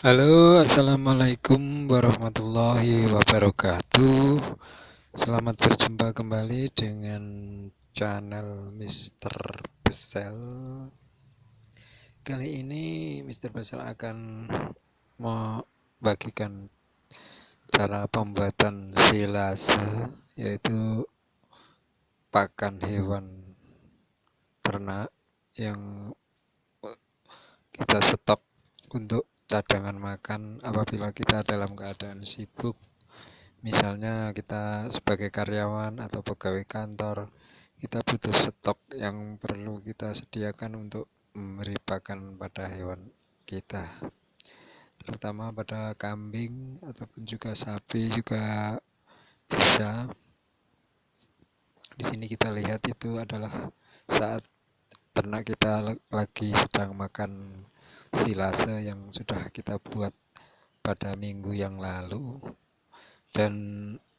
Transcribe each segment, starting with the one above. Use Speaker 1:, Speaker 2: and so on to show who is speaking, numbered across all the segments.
Speaker 1: Halo, assalamualaikum warahmatullahi wabarakatuh. Selamat berjumpa kembali dengan channel Mister Besel. Kali ini Mister Besel akan membagikan cara pembuatan silase, yaitu pakan hewan ternak yang kita stok untuk cadangan makan apabila kita dalam keadaan sibuk. Misalnya kita sebagai karyawan atau pegawai kantor, kita butuh stok yang perlu kita sediakan untuk memberi pakan pada hewan kita, terutama pada kambing ataupun juga sapi juga bisa. Di sini kita lihat itu adalah saat ternak kita lagi sedang makan silase yang sudah kita buat pada minggu yang lalu. Dan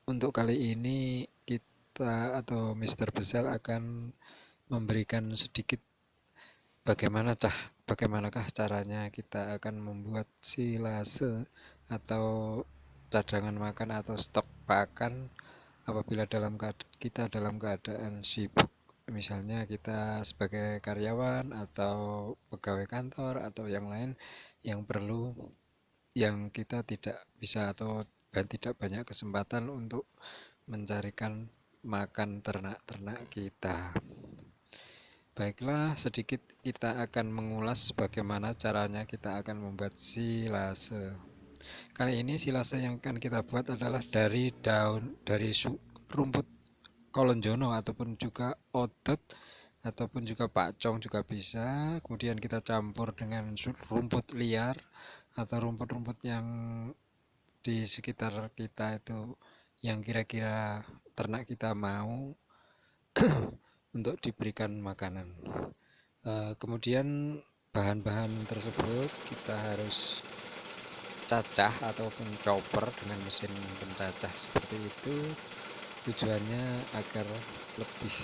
Speaker 1: untuk kali ini kita atau Mister Besel akan memberikan sedikit bagaimanakah caranya kita akan membuat silase atau cadangan makan atau stok pakan apabila kita dalam keadaan sibuk. Misalnya kita sebagai karyawan atau pegawai kantor atau yang lain yang perlu, yang kita tidak bisa atau tidak banyak kesempatan untuk mencarikan makan ternak-ternak kita. Baiklah, sedikit kita akan mengulas bagaimana caranya kita akan membuat silase. Kali ini silase yang akan kita buat adalah dari rumput kolonjono ataupun juga odet ataupun juga pacong juga bisa. Kemudian kita campur dengan rumput liar atau rumput-rumput yang di sekitar kita itu yang kira-kira ternak kita mau untuk diberikan makanan. Kemudian bahan-bahan tersebut kita harus cacah ataupun chopper dengan mesin pencacah seperti itu. Tujuannya agar lebih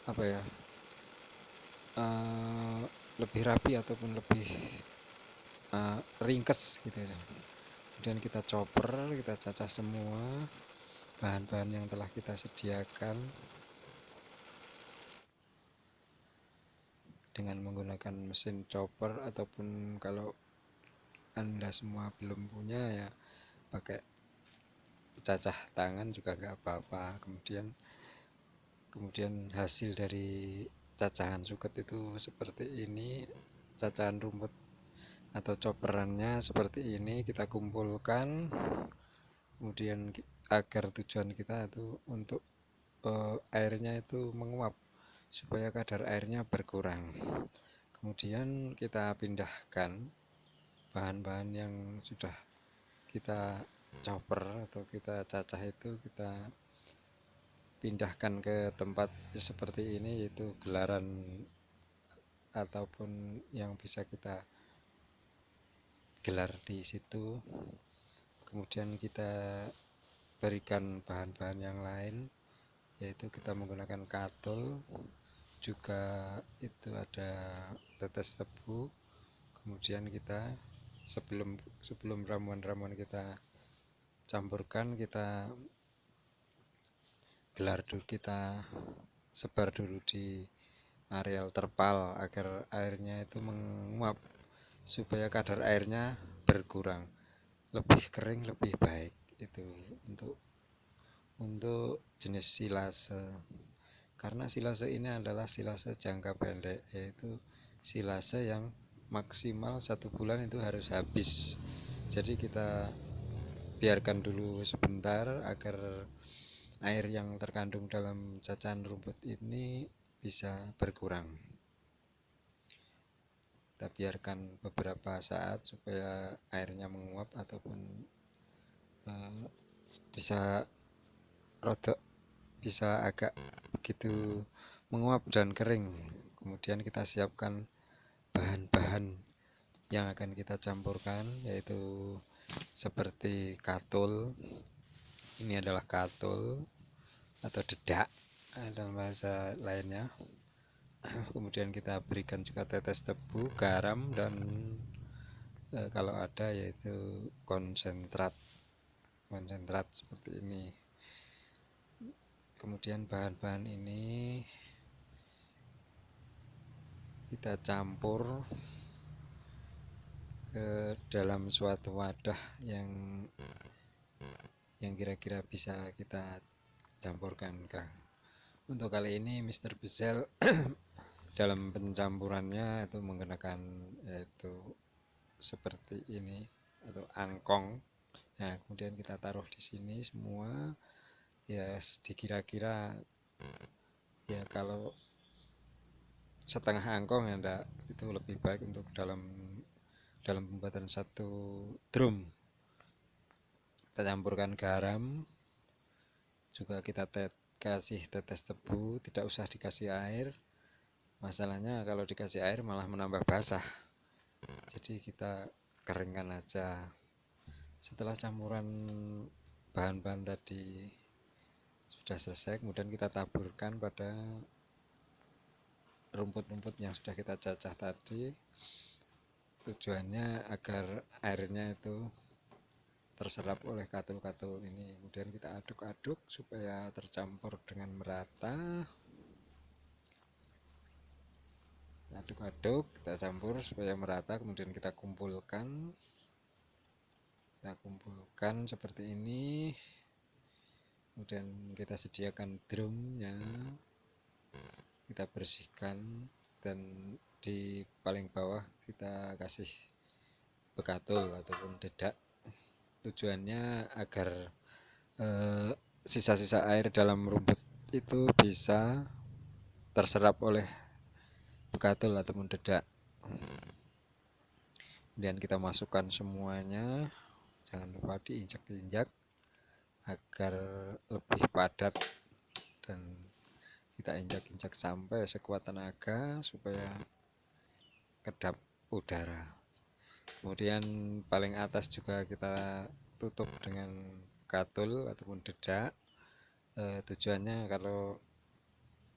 Speaker 1: apa ya lebih rapi ataupun lebih ringkes gitu ya. Kemudian kita chopper, kita cacah semua bahan-bahan yang telah kita sediakan dengan menggunakan mesin chopper, ataupun kalau Anda semua belum punya ya pakai cacah tangan juga nggak apa-apa. Kemudian hasil dari cacahan suket itu seperti ini, cacahan rumput atau chopperannya seperti ini kita kumpulkan. Kemudian agar tujuan kita itu untuk airnya itu menguap supaya kadar airnya berkurang. Kemudian kita pindahkan bahan-bahan yang sudah kita chopper atau kita cacah itu, kita pindahkan ke tempat seperti ini, yaitu gelaran ataupun yang bisa kita gelar di situ. Kemudian kita berikan bahan-bahan yang lain, yaitu kita menggunakan katul, juga itu ada tetes tebu. Kemudian kita sebelum ramuan-ramuan kita campurkan, kita gelar dulu, kita sebar dulu di areal terpal agar airnya itu menguap supaya kadar airnya berkurang, lebih kering lebih baik. Itu untuk jenis silase. Karena silase ini adalah silase jangka pendek, yaitu silase yang maksimal 1 bulan itu harus habis. Jadi kita biarkan dulu sebentar agar air yang terkandung dalam cacahan rumput ini bisa berkurang. Kita biarkan beberapa saat supaya airnya menguap ataupun bisa rodok, bisa agak begitu menguap dan kering. Kemudian kita siapkan bahan-bahan yang akan kita campurkan, yaitu seperti katul. Ini adalah katul atau dedak dalam bahasa lainnya. Kemudian kita berikan juga tetes tebu, garam, dan Kalau ada yaitu konsentrat seperti ini. Kemudian bahan-bahan ini kita campur ke dalam suatu wadah yang kira-kira bisa kita campurkan, Kang. Untuk kali ini Mr. Bezel dalam pencampurannya itu menggunakan yaitu seperti ini atau angkong. Nah, kemudian kita taruh di sini semua. Ya, dikira-kira ya kalau setengah angkong ya enggak, itu lebih baik untuk dalam pembuatan satu drum. Kita campurkan garam, juga kita kasih tetes tebu, tidak usah dikasih air. Masalahnya kalau dikasih air malah menambah basah, jadi kita keringkan aja. Setelah campuran bahan-bahan tadi sudah selesai, kemudian kita taburkan pada rumput-rumput yang sudah kita cacah tadi. Tujuannya agar airnya itu terserap oleh katul-katul ini. Kemudian kita aduk-aduk supaya tercampur dengan merata. Aduk-aduk, kita campur supaya merata, kemudian kita kumpulkan. Kita kumpulkan seperti ini. Kemudian kita sediakan drumnya, kita bersihkan, dan di paling bawah kita kasih bekatul ataupun dedak. Tujuannya agar sisa-sisa air dalam rumput itu bisa terserap oleh bekatul ataupun dedak. Kemudian kita masukkan semuanya, jangan lupa diinjak-injak agar lebih padat, dan kita injak-injak sampai sekuat tenaga supaya kedap udara. Kemudian paling atas juga kita tutup dengan katul ataupun dedak. Tujuannya kalau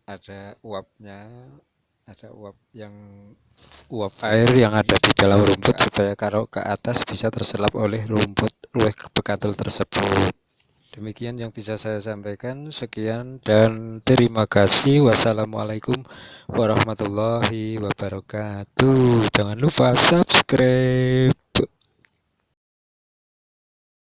Speaker 1: ada uapnya, ada uap air yang ada di dalam rumput, supaya kalau ke atas bisa terserap oleh bekatul tersebut. Demikian yang bisa saya sampaikan. Sekian dan terima kasih. Wassalamualaikum warahmatullahi wabarakatuh. Jangan lupa subscribe.